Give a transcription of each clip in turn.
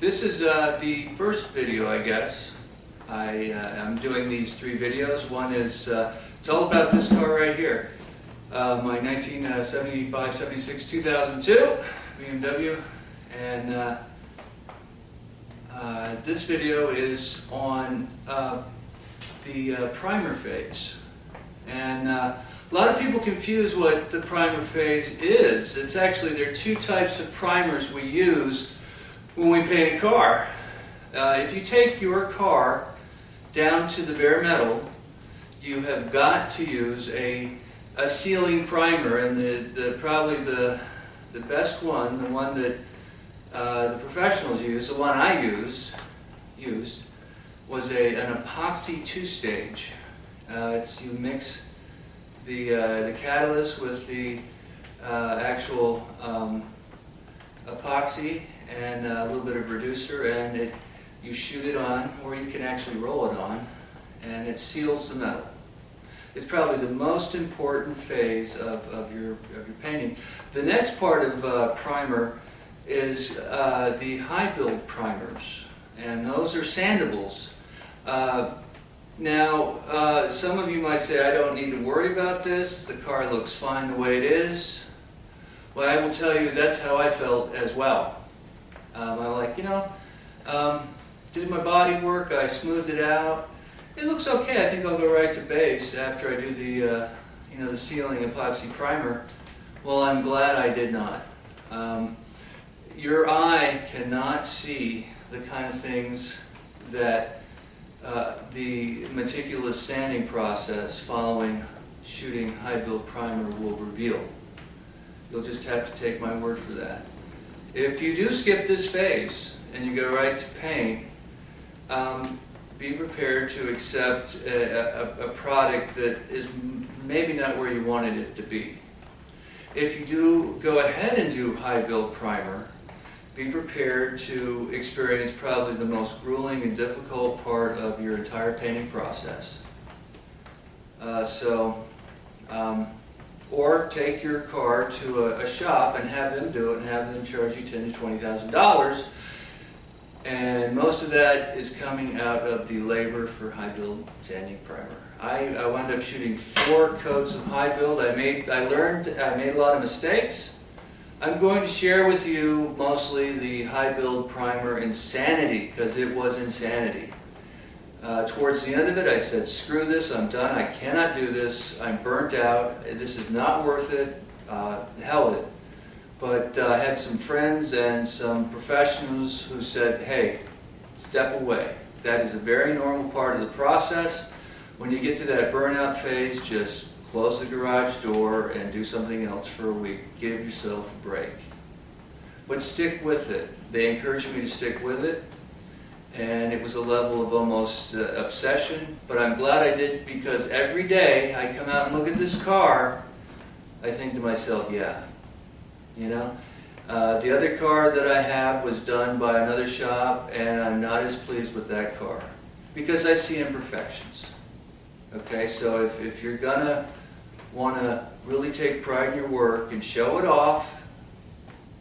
This is the first video, I guess. I'm doing these 3 videos. One is, it's all about this car right here. My 1975, 76, 2002 BMW. And this video is on the primer phase. And a lot of people confuse what the primer phase is. It's actually, there are 2 types of primers we use when we paint a car. If you take your car down to the bare metal, you have got to use a sealing primer, and probably the best one, the one that the professionals use, the one I used, was an epoxy 2-stage. You mix the catalyst with the actual epoxy and a little bit of reducer, and you shoot it on, or you can actually roll it on, and it seals the metal. It's probably the most important phase of your painting. The next part of primer is the Highbuild primers, and those are sandables. Now, some of you might say, I don't need to worry about this, the car looks fine the way it is. Well, I will tell you, that's how I felt as well. I'm like, did my body work, I smoothed it out. It looks okay. I think I'll go right to base after I do the sealing epoxy primer. Well, I'm glad I did not. Your eye cannot see the kind of things that the meticulous sanding process following shooting Highbuild primer will reveal. You'll just have to take my word for that. If you do skip this phase and you go right to paint, be prepared to accept a product that is maybe not where you wanted it to be. If you do go ahead and do Highbuild primer, be prepared to experience probably the most grueling and difficult part of your entire painting process. Or take your car to a shop and have them do it and have them charge you $10,000 to $20,000. And most of that is coming out of the labor for Highbuild sanding primer. I wound up shooting 4 coats of Highbuild. I made a lot of mistakes. I'm going to share with you mostly the Highbuild primer insanity, because it was insanity. Towards the end of it, I said, screw this, I'm done, I cannot do this, I'm burnt out, this is not worth it, hell with it. But I had some friends and some professionals who said, hey, step away. That is a very normal part of the process. When you get to that burnout phase, just close the garage door and do something else for a week. Give yourself a break. But stick with it. They encouraged me to stick with it, and it was a level of almost obsession, but I'm glad I did, because every day I come out and look at this car, I think to myself, yeah. The other car that I have was done by another shop, and I'm not as pleased with that car because I see imperfections. Okay, so if you're gonna want to really take pride in your work and show it off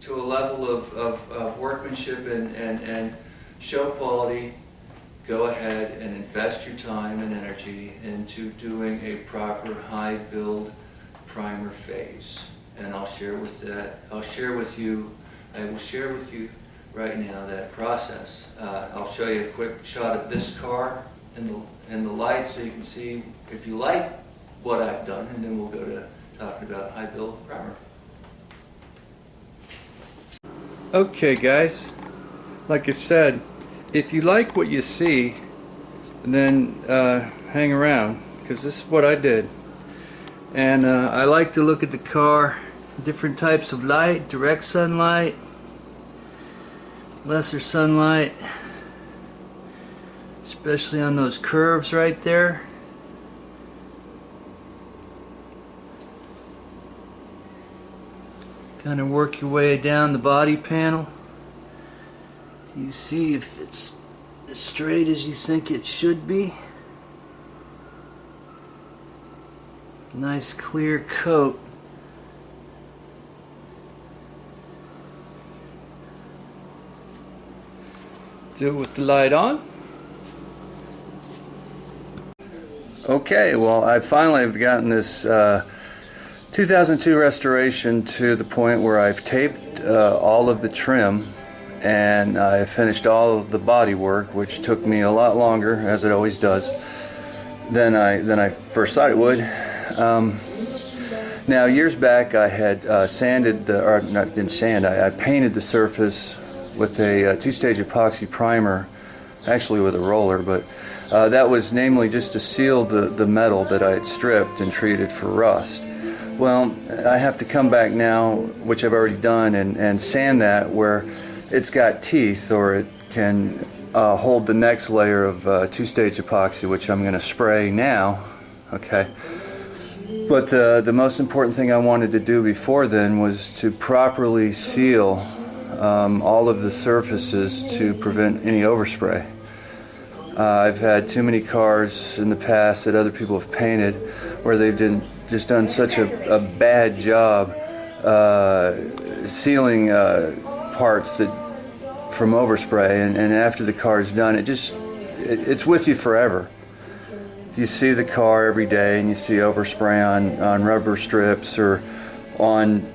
to a level of workmanship and show quality, go ahead and invest your time and energy into doing a proper Highbuild primer phase. And I will share with you right now that process. I'll show you a quick shot of this car in the light so you can see if you like what I've done, and then we'll go to talking about Highbuild primer. Okay guys, like I said, if you like what you see, then hang around, because this is what I did. And I like to look at the car, different types of light, direct sunlight, lesser sunlight, especially on those curves right there. Kind of work your way down the body panel. You see if it's as straight as you think it should be. Nice clear coat. Do it with the light on. Okay, well, I finally have gotten this 2002 restoration to the point where I've taped all of the trim, and I finished all of the body work, which took me a lot longer, as it always does, than I first thought it would. Now, years back, I had sanded I painted the surface with a two-stage epoxy primer, actually with a roller, but that was namely just to seal the metal that I had stripped and treated for rust. Well, I have to come back now, which I've already done, and sand that where it's got teeth, or it can hold the next layer of two-stage epoxy, which I'm going to spray now. Okay. But the most important thing I wanted to do before then was to properly seal all of the surfaces to prevent any overspray. I've had too many cars in the past that other people have painted where they've just done such a bad job sealing parts from overspray, and after the car is done, it's with you forever. You see the car every day and you see overspray on rubber strips or on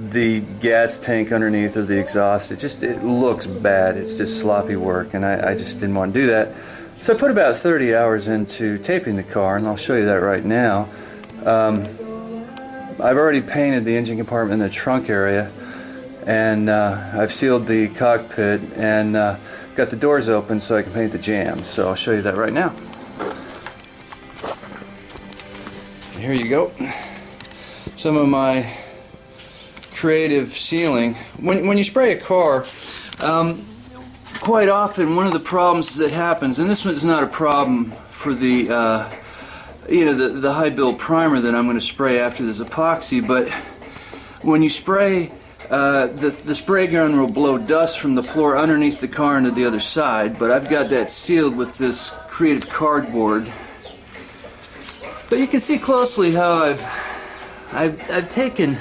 the gas tank underneath or the exhaust. It looks bad. It's just sloppy work, and I just didn't want to do that. So I put about 30 hours into taping the car, and I'll show you that right now. I've already painted the engine compartment in the trunk area, and I've sealed the cockpit, and got the doors open so I can paint the jambs. So I'll show you that right now. Here you go. Some of my creative sealing. When you spray a car, quite often one of the problems that happens, and this one's not a problem for the the Highbuild primer that I'm going to spray after this epoxy, but when you spray, the spray gun will blow dust from the floor underneath the car into the other side, but I've got that sealed with this creative cardboard. But you can see closely how I've taken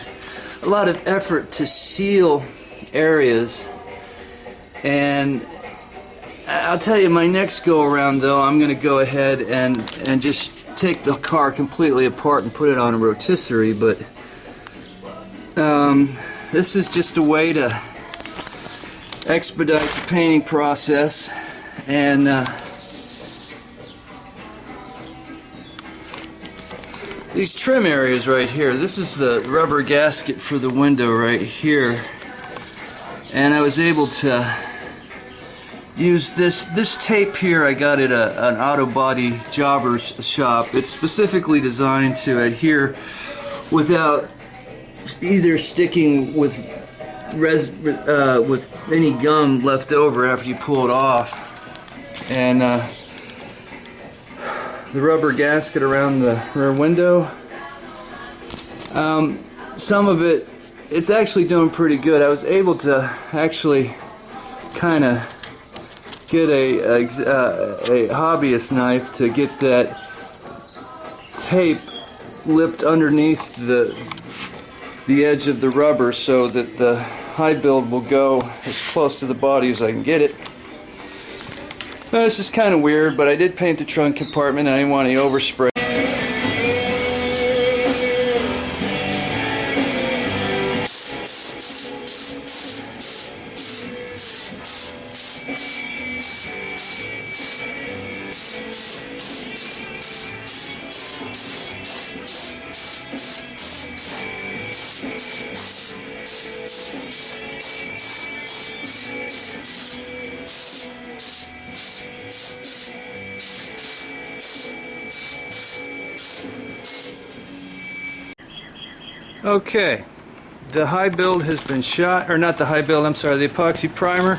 a lot of effort to seal areas, and I'll tell you, my next go around though, I'm going to go ahead and just take the car completely apart and put it on a rotisserie. But this is just a way to expedite the painting process, and these trim areas right here, this is the rubber gasket for the window right here, and I was able to use this tape here. I got it at an auto body jobber's shop. It's specifically designed to adhere without either sticking with any gum left over after you pull it off, and the rubber gasket around the rear window. Some of it's actually doing pretty good. I was able to actually kind of get a hobbyist knife to get that tape lipped underneath the edge of the rubber so that the Highbuild will go as close to the body as I can get it. Now, this is kind of weird, but I did paint the trunk compartment and I didn't want any overspray. Okay, the Highbuild has been shot, or not the Highbuild, I'm sorry, the epoxy primer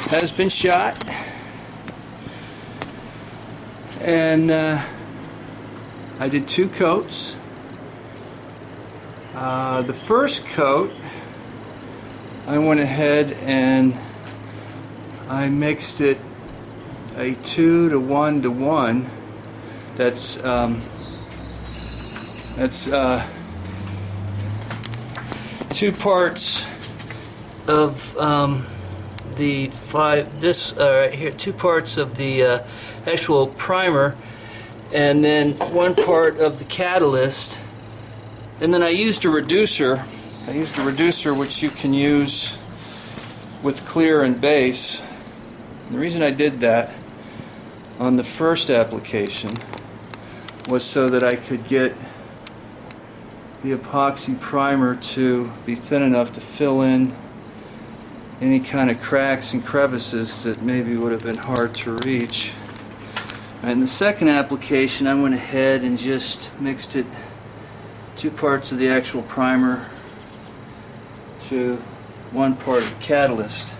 has been shot, and I did 2 coats. The first coat, I went ahead and I mixed it a 2 to 1 to 1. That's 2 parts of the here 2 parts of the actual primer, and then 1 part of the catalyst, and then I used a reducer. Which you can use with clear and base. And the reason I did that on the first application was so that I could get the epoxy primer to be thin enough to fill in any kind of cracks and crevices that maybe would have been hard to reach. And the second application, I went ahead and just mixed it 2 parts of the actual primer to 1 part of the catalyst.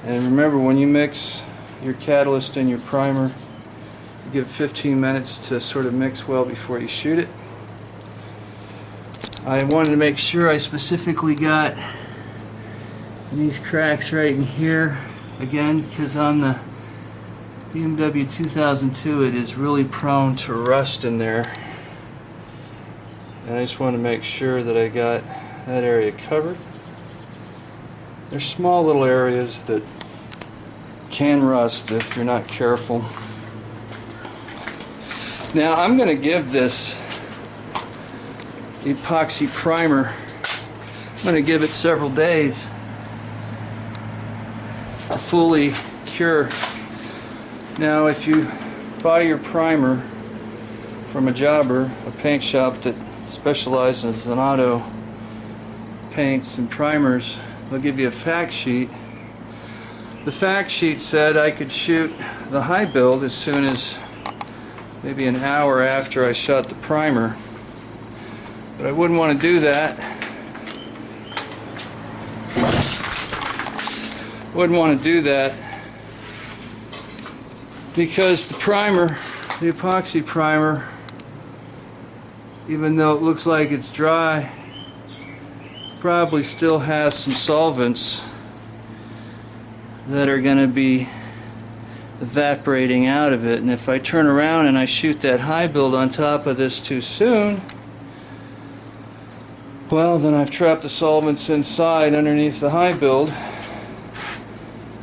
And remember, when you mix your catalyst and your primer, you give it 15 minutes to sort of mix well before you shoot it. I wanted to make sure I specifically got these cracks right in here, again, because on the BMW 2002 it is really prone to rust in there. And I just want to make sure that I got that area covered. There's small little areas that can rust if you're not careful. Now I'm going to give this epoxy primer, I'm going to give it several days to fully cure. Now if you buy your primer from a jobber, a paint shop that specializes in auto paints and primers, they'll give you a fact sheet. The fact sheet said I could shoot the Highbuild as soon as maybe an hour after I shot the primer. But I wouldn't want to do that. Because the primer, the epoxy primer, even though it looks like it's dry, probably still has some solvents that are going to be evaporating out of it. And if I turn around and I shoot that Highbuild on top of this too soon, well, then I've trapped the solvents inside underneath the Highbuild,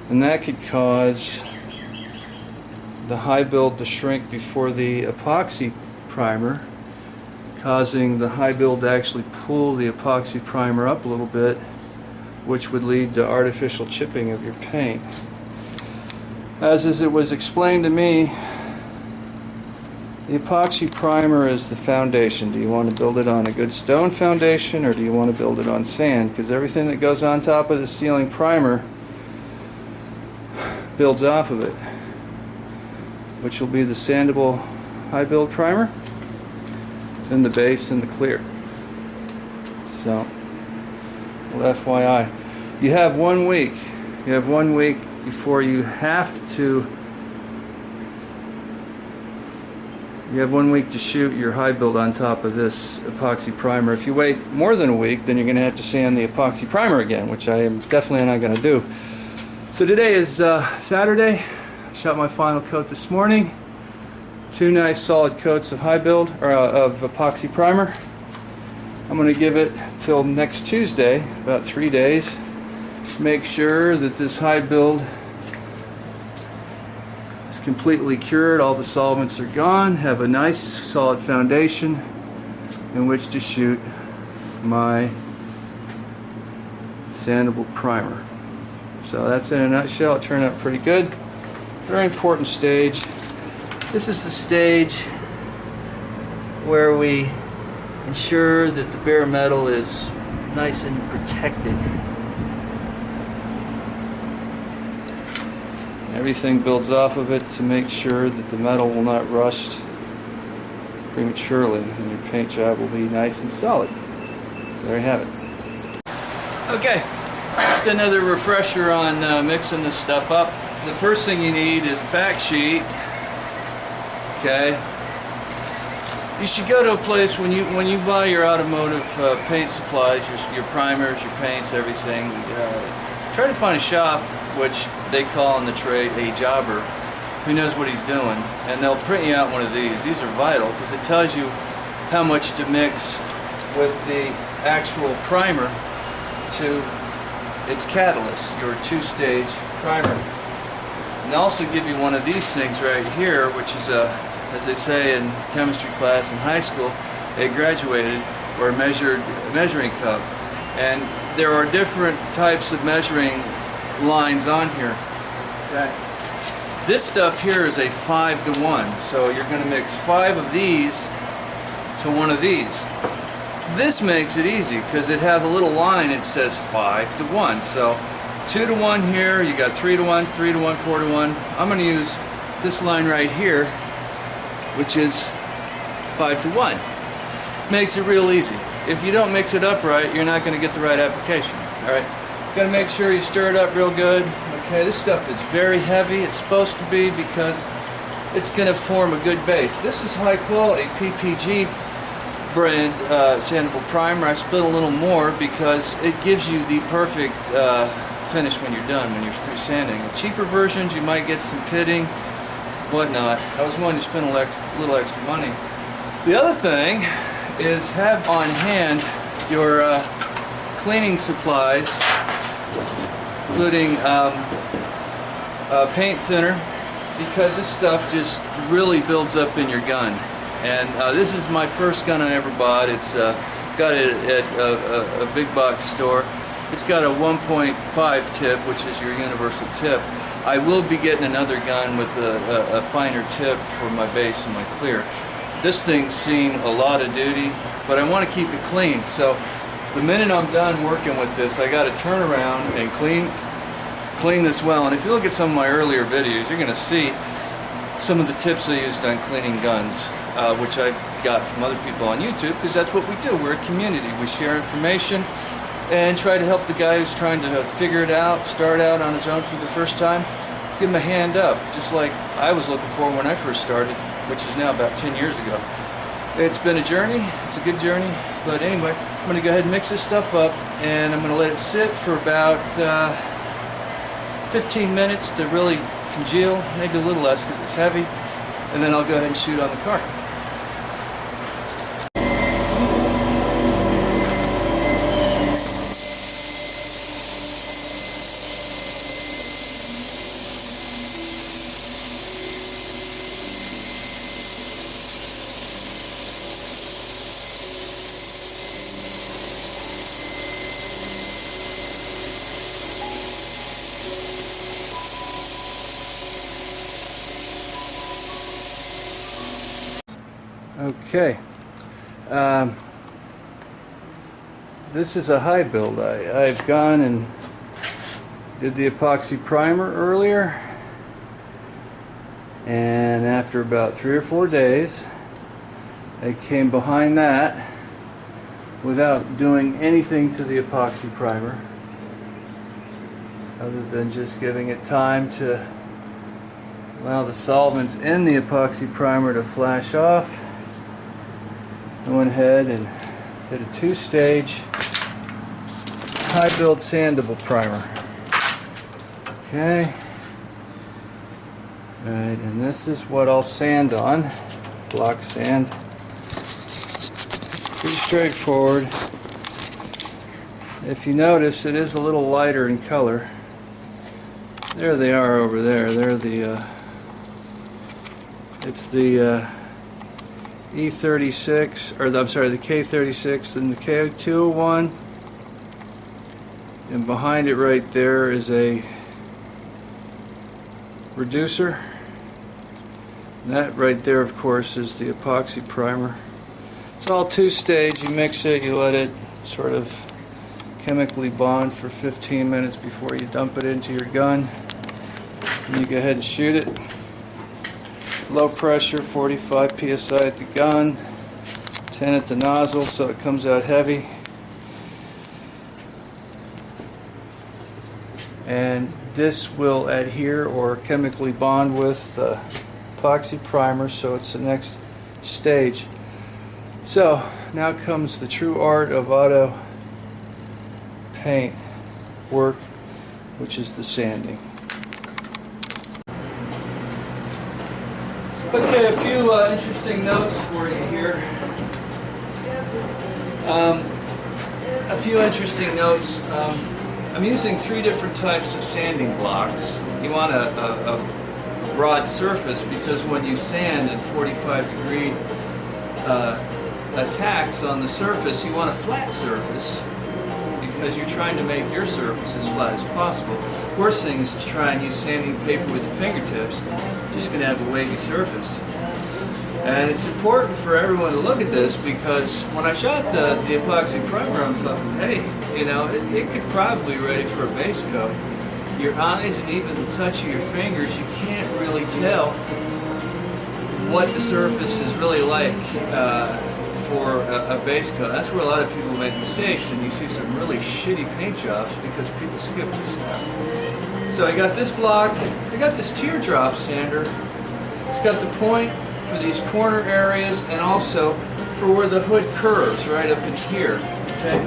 and that could cause the Highbuild to shrink before the epoxy primer, causing the Highbuild to actually pull the epoxy primer up a little bit, which would lead to artificial chipping of your paint. As it was explained to me, the epoxy primer is the foundation. Do you want to build it on a good stone foundation, or do you want to build it on sand? Because everything that goes on top of the ceiling primer builds off of it, which will be the sandable Highbuild primer, then the base and the clear. So, well, FYI, you have 1 week. You have 1 week before you have to. You have 1 week to shoot your Highbuild on top of this epoxy primer. If you wait more than a week, then you're going to have to sand the epoxy primer again, which I am definitely not going to do. So today is Saturday. I shot my final coat this morning. 2 nice solid coats of Highbuild, or of epoxy primer. I'm going to give it till next Tuesday, about 3 days. Make sure that this Highbuild is completely cured, all the solvents are gone, have a nice solid foundation in which to shoot my sandable primer. So that's in a nutshell. It turned out pretty good. Very important stage. This is the stage where we ensure that the bare metal is nice and protected. Everything builds off of it to make sure that the metal will not rust prematurely, and your paint job will be nice and solid. So there you have it. Okay, just another refresher on mixing this stuff up. The first thing you need is a fact sheet. Okay. You should go to a place when you buy your automotive paint supplies, your primers, your paints, everything. Try to find a shop, which they call in the trade a jobber, who knows what he's doing, and they'll print you out one of these. These are vital because it tells you how much to mix with the actual primer to its catalyst, your two-stage primer. And they also give you one of these things right here, which is a, as they say in chemistry class in high school, a graduated or measuring cup. And there are different types of measuring lines on here. Okay. This stuff here is a 5-to-1, so you're going to mix 5 of these to one of these. This makes it easy because it has a little line that says 5-to-1. So 2-to-1 here, you got 3-to-1, 3-to-1, 4-to-1. I'm going to use this line right here, which is 5-to-1. Makes it real easy. If you don't mix it up right, you're not going to get the right application. Alright, got to make sure you stir it up real good. Okay, this stuff is very heavy. It's supposed to be because it's going to form a good base. This is high quality PPG brand sandable primer. I split a little more because it gives you the perfect finish when you're done, when you're through sanding. The cheaper versions, you might get some pitting, whatnot. I was willing to spend a little extra money. The other thing is have on hand your cleaning supplies, including paint thinner, because this stuff just really builds up in your gun. And this is my first gun I ever bought. It's got it at a big box store. It's got a 1.5 tip, which is your universal tip. I will be getting another gun with a finer tip for my base and my clear. This thing's seen a lot of duty, but I want to keep it clean. So the minute I'm done working with this, I got to turn around and clean this well. And if you look at some of my earlier videos, you're going to see some of the tips I used on cleaning guns, which I got from other people on YouTube, because that's what we do. We're a community. We share information and try to help the guy who's trying to figure it out, start out on his own for the first time. Give him a hand up, just like I was looking for when I first started, which is now about 10 years ago. It's been a journey. It's a good journey. But anyway, I'm going to go ahead and mix this stuff up, and I'm going to let it sit for about 15 minutes to really congeal, maybe a little less because it's heavy, and then I'll go ahead and shoot on the car. Okay, this is a Highbuild. I've gone and did the epoxy primer earlier, and after about 3 or 4 days I came behind that without doing anything to the epoxy primer other than just giving it time to allow the solvents in the epoxy primer to flash off. I went ahead and did a 2-stage Highbuild sandable primer. Okay. Alright, and this is what I'll sand on. Block sand. Pretty straightforward. If you notice, it is a little lighter in color. There they are over there. They're the it's the E36, or I'm sorry, the K36 and the K201, and behind it right there is a reducer. And that right there, of course, is the epoxy primer. It's all 2-stage. You mix it, you let it sort of chemically bond for 15 minutes before you dump it into your gun. And you go ahead and shoot it. Low pressure, 45 psi at the gun, 10 at the nozzle, so it comes out heavy. And this will adhere or chemically bond with the epoxy primer, so it's the next stage. So now comes the true art of auto paint work, which is the sanding. Okay, a few interesting notes for you here. A few interesting notes. I'm using 3 different types of sanding blocks. You want a broad surface because when you sand at 45-degree attacks on the surface, you want a flat surface because you're trying to make your surface as flat as possible. Worst thing is to try and use sanding paper with your fingertips. You're just going to have a wavy surface. And it's important for everyone to look at this because when I shot the epoxy primer, I'm thinking, hey, you know, it could probably be ready for a base coat. Your eyes and even the touch of your fingers, you can't really tell what the surface is really like for a base coat. That's where a lot of people make mistakes, and you see some really shitty paint jobs because people skip this stuff. So I got this block, I got this teardrop sander. It's got the point for these corner areas and also for where the hood curves right up in here. Okay?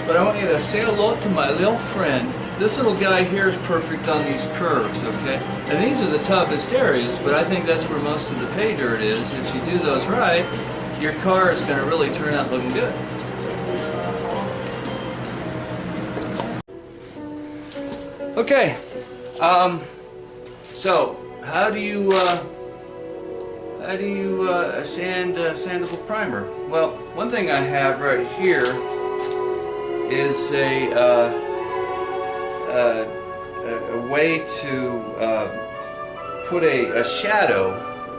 But I want you to say hello to my little friend. This little guy here is perfect on these curves, okay? And these are the toughest areas, but I think that's where most of the pay dirt is. If you do those right, your car is going to really turn out looking good. Okay, so how do you sand sandable primer? Well, one thing I have right here is a way to put a shadow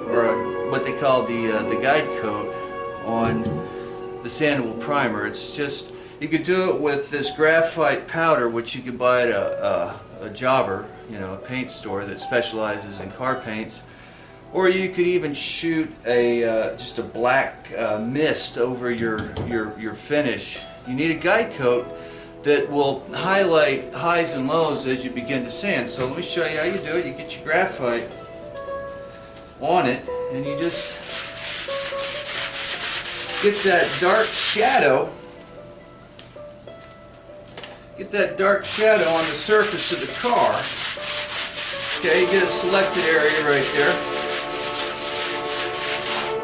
or what they call the guide coat on the sandable primer. It's just, you could do it with this graphite powder, which you could buy at a jobber, you know, a paint store that specializes in car paints, or you could even shoot just a black mist over your finish. You need a guide coat that will highlight highs and lows as you begin to sand. So let me show you how you do it. You get your graphite on it, and you just get that dark shadow. Get that dark shadow on the surface of the car. Okay, you get a selected area right there.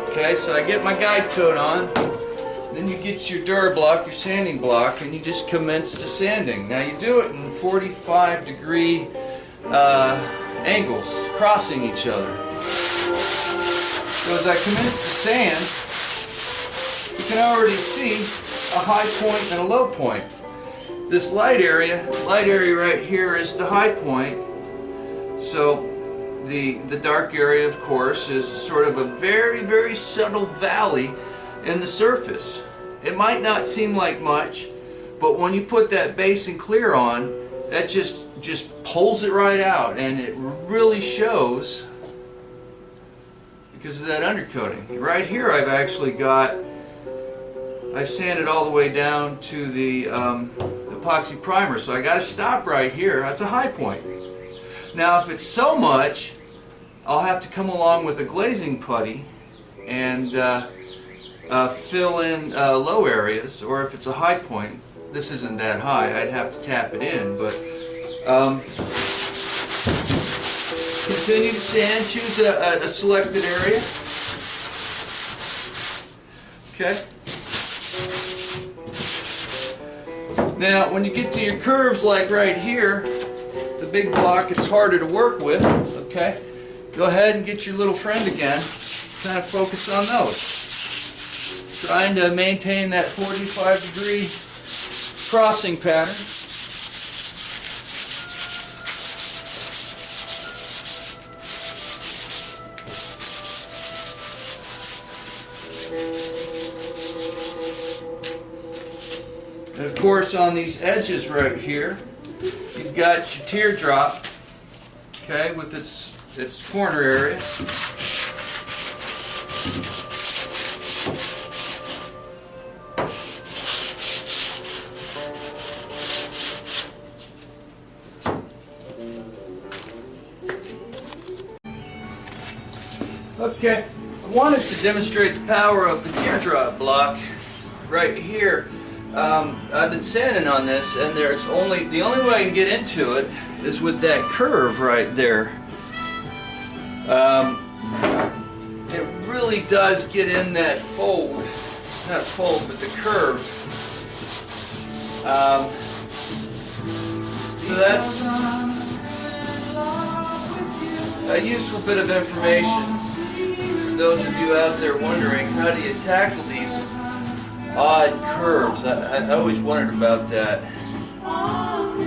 Okay, so I get my guide coat on. Then you get your Durablock, your sanding block, and you just commence to sanding. Now you do it in 45-degree angles, crossing each other. So as I commence to sand, you can already see a high point and a low point. This light area right here is the high point. So the dark area, of course, is sort of a very, very subtle valley in the surface. It might not seem like much, but when you put that base and clear on, that just pulls it right out, and it really shows because of that undercoating. Right here I've sanded all the way down to the epoxy primer, so I got to stop right here. That's a high point. Now if it's so much, I'll have to come along with a glazing putty and fill in low areas, or if it's a high point, this isn't that high, I'd have to tap it in, but continue to sand, choose a selected area. Okay. Now when you get to your curves like right here, the big block, it's harder to work with, okay? Go ahead and get your little friend again, kind of focus on those. Trying to maintain that 45-degree crossing pattern. And of course on these edges right here, you've got your teardrop, okay, with its corner area. Okay, I wanted to demonstrate the power of the teardrop block right here. I've been sanding on this, and the only way I can get into it is with that curve right there. It really does get in that fold, not fold, but the curve. So that's a useful bit of information for those of you out there wondering how do you tackle these odd curves. I always wondered about that.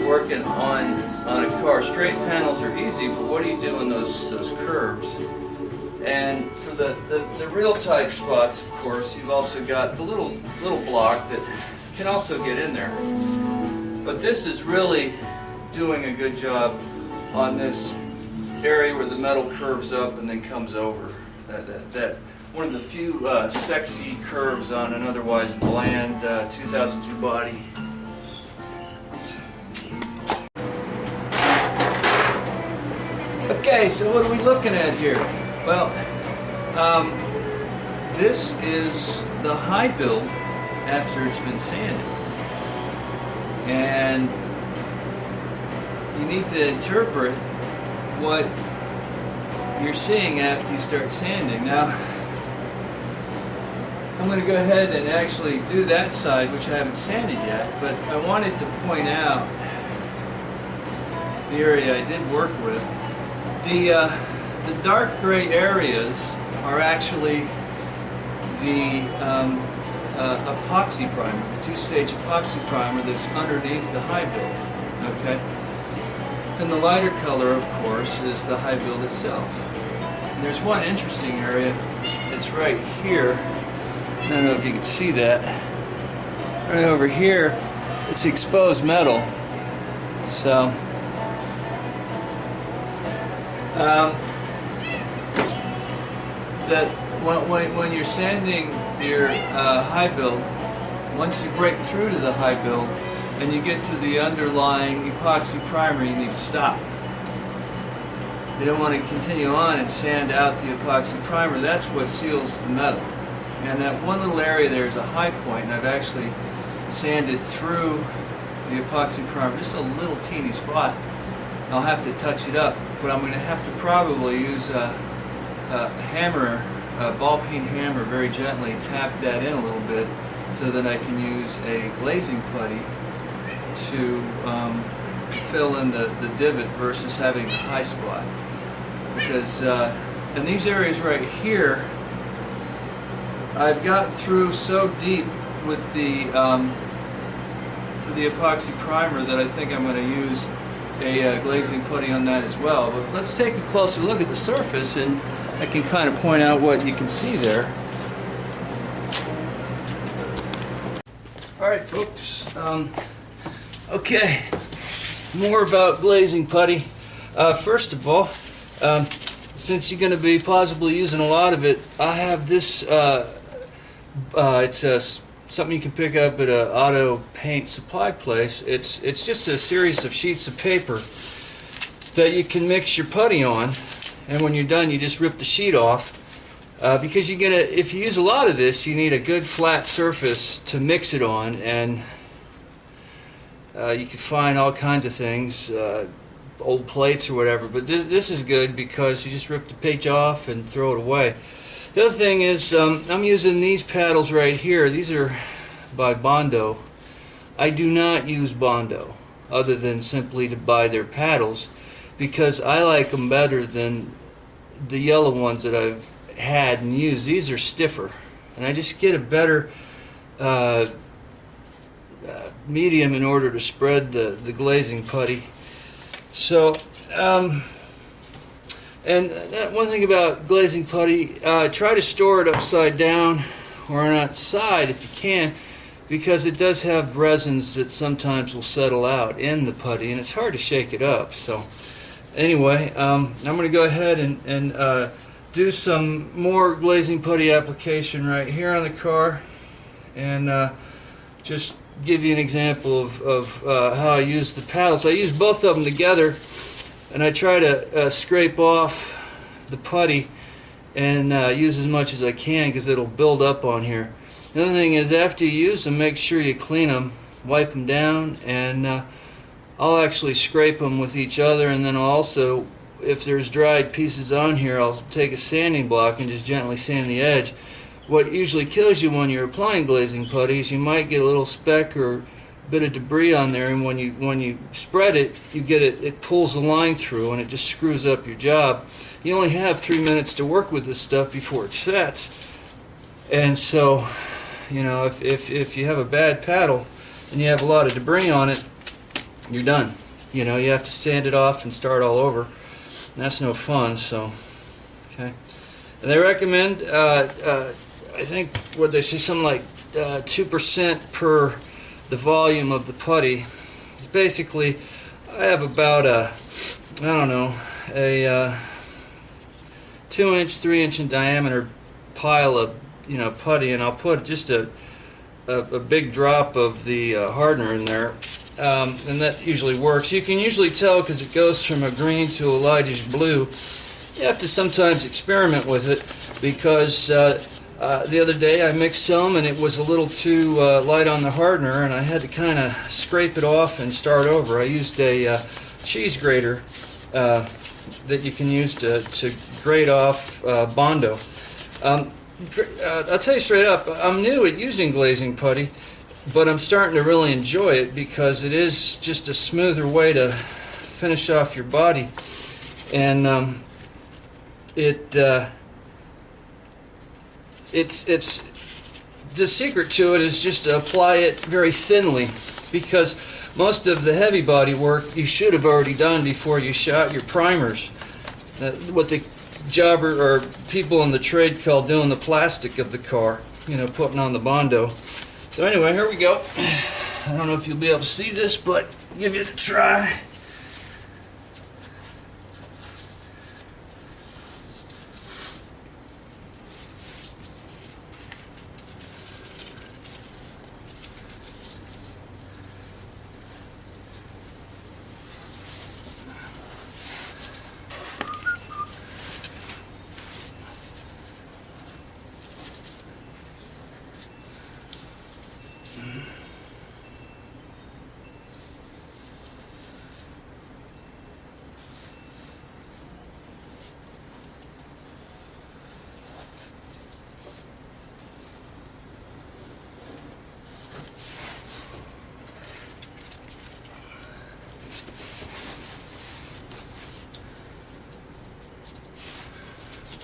Working on a car, straight panels are easy, but what do you do in those curves? And for the real tight spots, of course, you've also got the little block that can also get in there. But this is really doing a good job on this area where the metal curves up and then comes over. That one of the few sexy curves on an otherwise bland 2002 body. Okay, so what are we looking at here? Well, this is the Highbuild after it's been sanded. And you need to interpret what you're seeing after you start sanding. Now, I'm going to go ahead and actually do that side, which I haven't sanded yet, but I wanted to point out the area I did work with. The dark gray areas are actually the epoxy primer, the two-stage epoxy primer that's underneath the Highbuild. Okay, and the lighter color, of course, is the Highbuild itself. And there's one interesting area. It's right here. I don't know if you can see that. Right over here, it's exposed metal. So. That when you're sanding your Highbuild, once you break through to the Highbuild and you get to the underlying epoxy primer, you need to stop. You don't want to continue on and sand out the epoxy primer. That's what seals the metal. And that one little area there is a high point, and I've actually sanded through the epoxy primer, just a little teeny spot. I'll have to touch it up, but I'm going to have to probably use a hammer, a ball peen hammer, very gently tap that in a little bit so that I can use a glazing putty to fill in the divot versus having a high spot. Because in these areas right here, I've gotten through so deep with the epoxy primer that I think I'm going to use a glazing putty on that as well. But let's take a closer look at the surface, and I can kind of point out what you can see there. Alright folks, okay, more about glazing putty. First of all, since you're going to be possibly using a lot of it, I have this, it's something you can pick up at an auto paint supply place. It's just a series of sheets of paper that you can mix your putty on, and when you're done you just rip the sheet off, because if you use a lot of this, you need a good flat surface to mix it on, and you can find all kinds of things, old plates or whatever, but this is good because you just rip the page off and throw it away. The other thing is, I'm using these paddles right here. These are by Bondo. I do not use Bondo other than simply to buy their paddles, because I like them better than the yellow ones that I've had and used. These are stiffer, and I just get a better medium in order to spread the glazing putty. So, and one thing about glazing putty, try to store it upside down or on its side if you can, because it does have resins that sometimes will settle out in the putty, and it's hard to shake it up. So anyway, I'm going to go ahead and do some more glazing putty application right here on the car, and just give you an example of how I use the paddles. I use both of them together, and I try to scrape off the putty and use as much as I can, because it'll build up on here. The other thing is, after you use them, make sure you clean them, wipe them down, and I'll actually scrape them with each other, and then I'll also, if there's dried pieces on here, I'll take a sanding block and just gently sand the edge. What usually kills you when you're applying glazing putty is you might get a little speck or bit of debris on there, and when you spread it, you get it pulls the line through, and it just screws up your job. You only have 3 minutes to work with this stuff before it sets, and so, you know, if you have a bad paddle and you have a lot of debris on it, you're done. You know, you have to sand it off and start all over. And that's no fun. So, okay. And they recommend, I think, what they say, something like 2% per the volume of the putty. It's basically, I have about a 2-inch, 3-inch in diameter pile of, you know, putty, and I'll put just a big drop of the hardener in there, and that usually works. You can usually tell because it goes from a green to a lightish blue. You have to sometimes experiment with it, because the other day I mixed some and it was a little too light on the hardener, and I had to kind of scrape it off and start over. I used a cheese grater that you can use to grate off Bondo. I'll tell you straight up, I'm new at using glazing putty, but I'm starting to really enjoy it because it is just a smoother way to finish off your body. And it's the secret to it is just to apply it very thinly, because most of the heavy body work you should have already done before you shot your primers. What the jobber or people in the trade call doing the plastic of the car, you know, putting on the Bondo. So anyway, here we go. I don't know if you'll be able to see this, but I'll give it a try.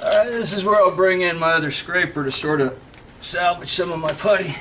Alright, this is where I'll bring in my other scraper to sort of salvage some of my putty.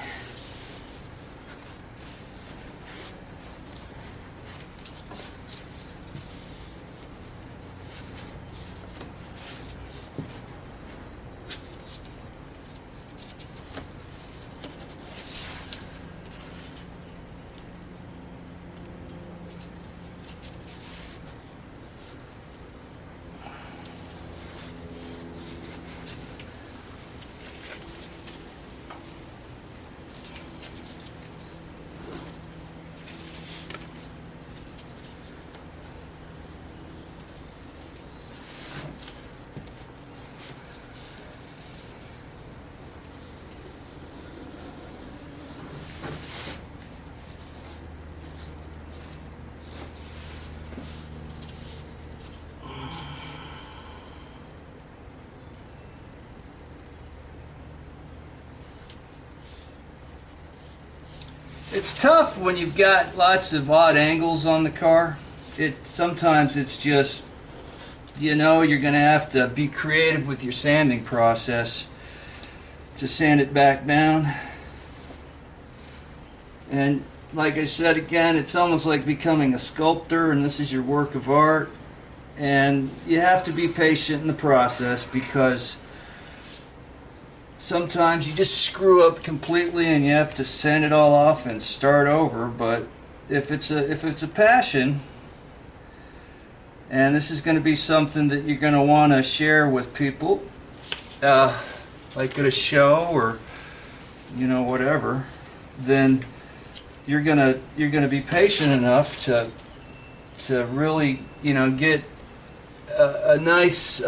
It's tough when you've got lots of odd angles on the car. Sometimes it's just, you know, you're going to have to be creative with your sanding process to sand it back down. And like I said again, it's almost like becoming a sculptor, and this is your work of art. And you have to be patient in the process, because sometimes you just screw up completely and you have to sand it all off and start over. But if it's a passion, and this is going to be something that you're going to want to share with people, like at a show or, you know, whatever, then you're gonna be patient enough to really, you know, get a nice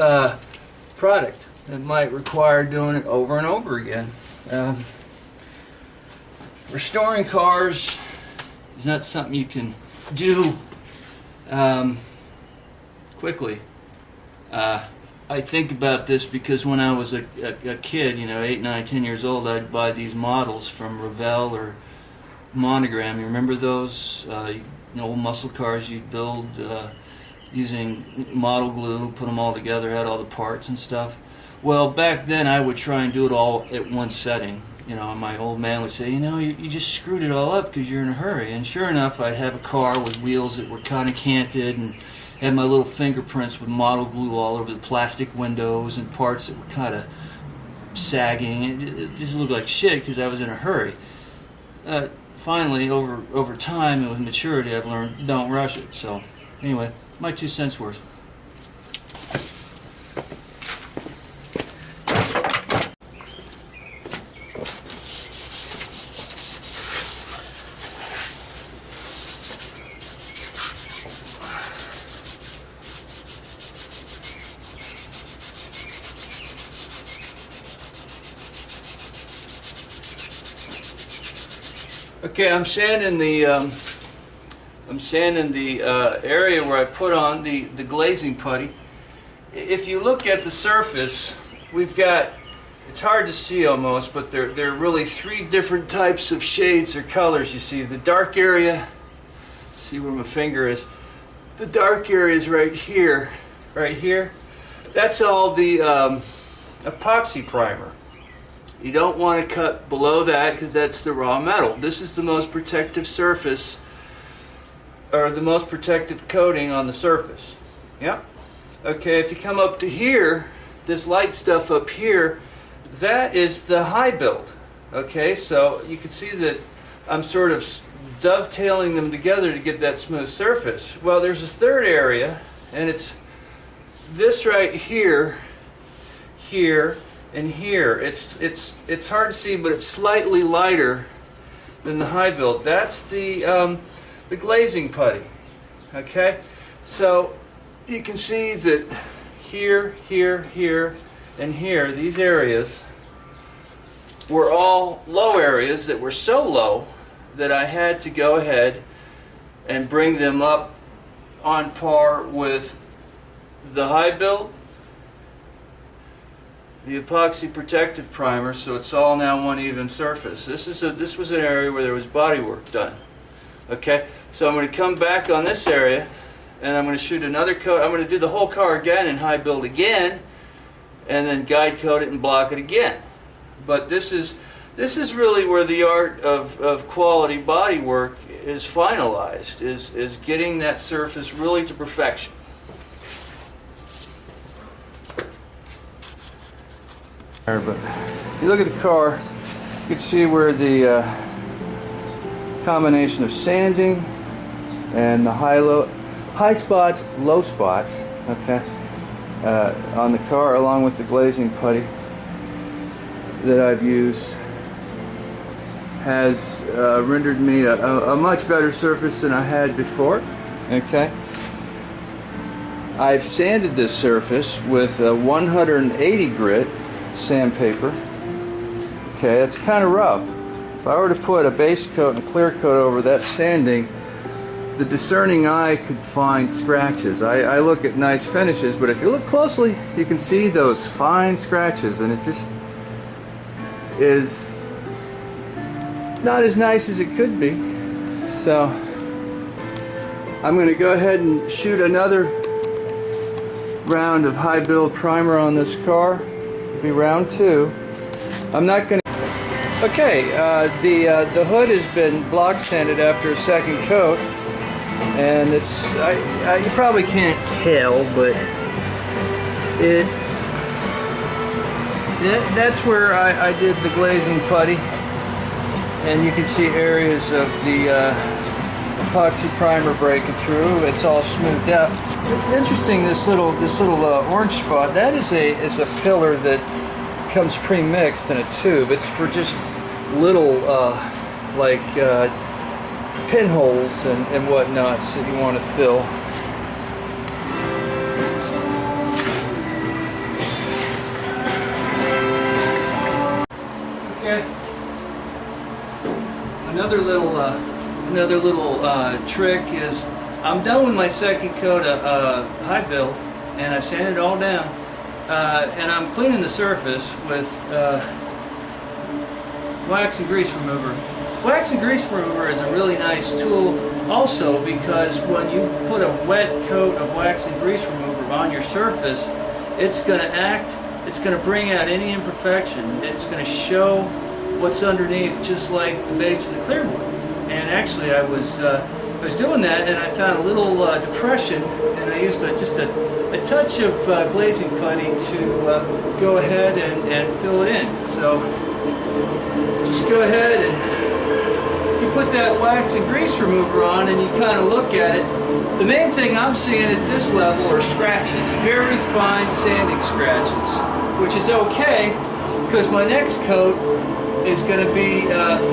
product. It might require doing it over and over again. Restoring cars is not something you can do quickly. I think about this because when I was a kid, you know, 8, 9, 10 years old, I'd buy these models from Revell or monogram. You remember those old muscle cars you'd build using model glue, put them all together, had all the parts and stuff? Well, back then I would try and do it all at one setting. And my old man would say, you just screwed it all up because you're in a hurry. And sure enough, I'd have a car with wheels that were kind of canted and had my little fingerprints with model glue all over the plastic windows and parts that were kind of sagging. It just looked like shit because I was in a hurry. Finally, over time and with maturity, I've learned don't rush it. So anyway, my 2 cents worth. Okay, I'm sanding the area where I put on the glazing putty. If you look at the surface, we've got, it's hard to see almost, but there are really 3 different types of shades or colors. You see the dark area, see where my finger is, the dark area is right here. That's all the epoxy primer. You don't want to cut below that because that's the raw metal. This is the most protective surface, or the most protective coating on the surface. Yeah? Okay, if you come up to here, this light stuff up here, that is the Highbuild. Okay, so you can see that I'm sort of dovetailing them together to get that smooth surface. Well, there's this third area, and it's this right here, here, and here. It's hard to see, but it's slightly lighter than the Highbuild. That's the glazing putty. Okay, so you can see that here, here, here, and here, these areas were all low areas that were so low that I had to go ahead and bring them up on par with the Highbuild, the epoxy protective primer, so it's all now one even surface. This was an area where there was body work done. Okay, so I'm going to come back on this area and I'm going to shoot another coat. I'm going to do the whole car again in Highbuild again, and then guide coat it and block it again. But this is really where the art of quality body work is finalized, is getting that surface really to perfection. But if you look at the car, you can see where the combination of sanding and the high spots, low spots, okay, on the car, along with the glazing putty that I've used, has rendered me a much better surface than I had before. Okay, I've sanded this surface with a 180 grit sandpaper. Okay, it's kind of rough. If I were to put a base coat and a clear coat over that sanding, the discerning eye could find scratches. I look at nice finishes, but if you look closely, you can see those fine scratches, and it just is not as nice as it could be. So I'm going to go ahead and shoot another round of Highbuild primer on this car. It'll be round 2. I'm not going to... Okay, the hood has been block sanded after a second coat, and it's you probably can't tell, but that's where I did the glazing putty, and you can see areas of the epoxy primer breaking through. It's all smoothed out. Interesting, this little orange spot, that is a filler that comes pre-mixed in a tube. It's for just little like pinholes and whatnots that you want to fill. Okay. Another little trick is, I'm done with my second coat of Highbuild, and I've sanded it all down, and I'm cleaning the surface with wax and grease remover Wax and grease remover is a really nice tool also because when you put a wet coat of wax and grease remover on your surface, it's going to bring out any imperfection. It's going to show what's underneath, just like the base of the clear wood. And actually I was doing that, and I found a little depression, and I used just a touch of glazing putty to go ahead and fill it in. So just go ahead and you put that wax and grease remover on and you kind of look at it. The main thing I'm seeing at this level are scratches, very fine sanding scratches, which is okay because my next coat is going to be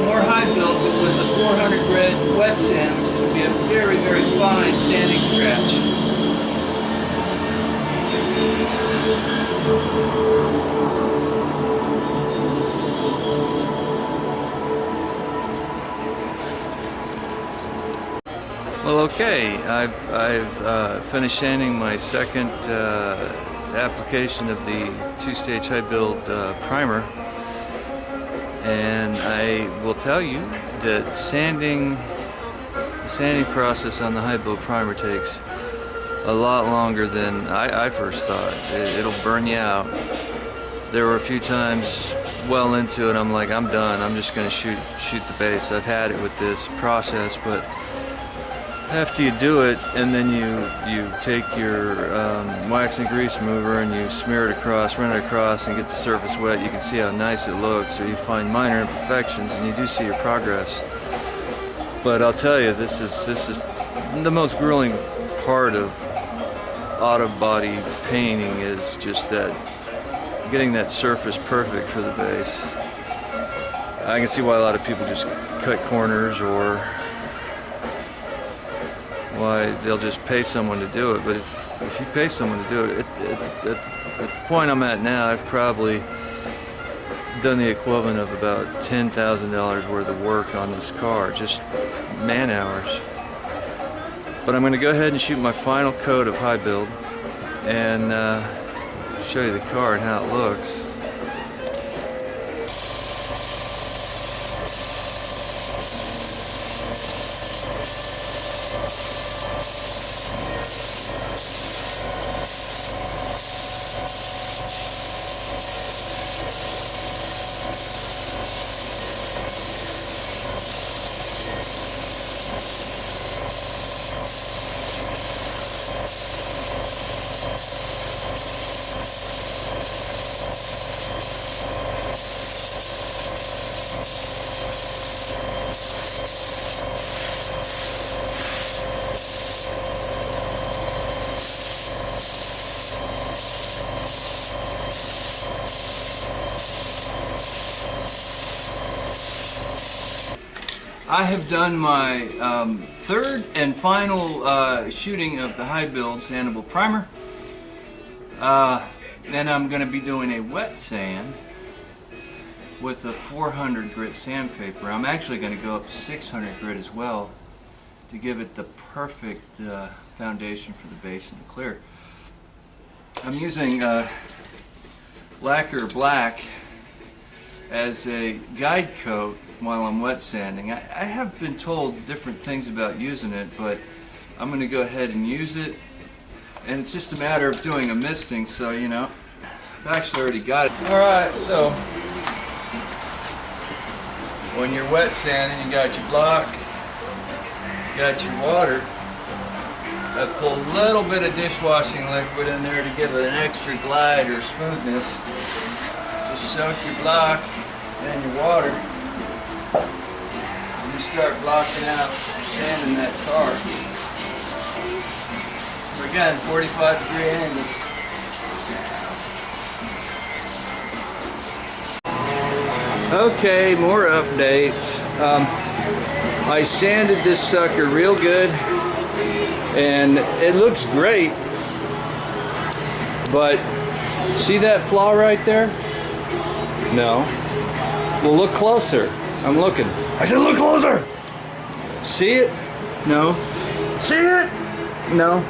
more Highbuild with the 400 grit wet sand, which is going to be a very, very fine sanding scratch. Well, okay, I've finished sanding my second application of the two-stage Highbuild primer, and I will tell you that the sanding process on the Highbuild primer takes a lot longer than I first thought. It'll burn you out. There were a few times well into it I'm like, I'm done, I'm just going to shoot the base. I've had it with this process, but after you do it, and then you take your wax and grease remover and you smear it across, run it across, and get the surface wet, you can see how nice it looks, or you find minor imperfections, and you do see your progress. But I'll tell you, this is the most grueling part of auto body painting, is just that getting that surface perfect for the base. I can see why a lot of people just cut corners, or why they'll just pay someone to do it. But if you pay someone to do it, at the point I'm at now, I've probably done the equivalent of about $10,000 worth of work on this car, just man hours. But I'm going to go ahead and shoot my final coat of Highbuild and show you the car and how it looks. I have done my third and final shooting of the Highbuild sandable primer. Then I'm going to be doing a wet sand with a 400 grit sandpaper. I'm actually going to go up to 600 grit as well to give it the perfect foundation for the base and the clear. I'm using lacquer black as a guide coat while I'm wet sanding. I have been told different things about using it, but I'm going to go ahead and use it. And it's just a matter of doing a misting, so you know, I've actually already got it. Alright, so when you're wet sanding, you got your block, you got your water. I pulled a little bit of dishwashing liquid in there to give it an extra glide or smoothness. Just soak your block and your water, and you start blocking out, sanding that car. So again, 45-degree angles. Okay, more updates. I sanded this sucker real good, and it looks great. But see that flaw right there? No. Well, look closer. I'm looking. I said look closer! See it? No. See it? No.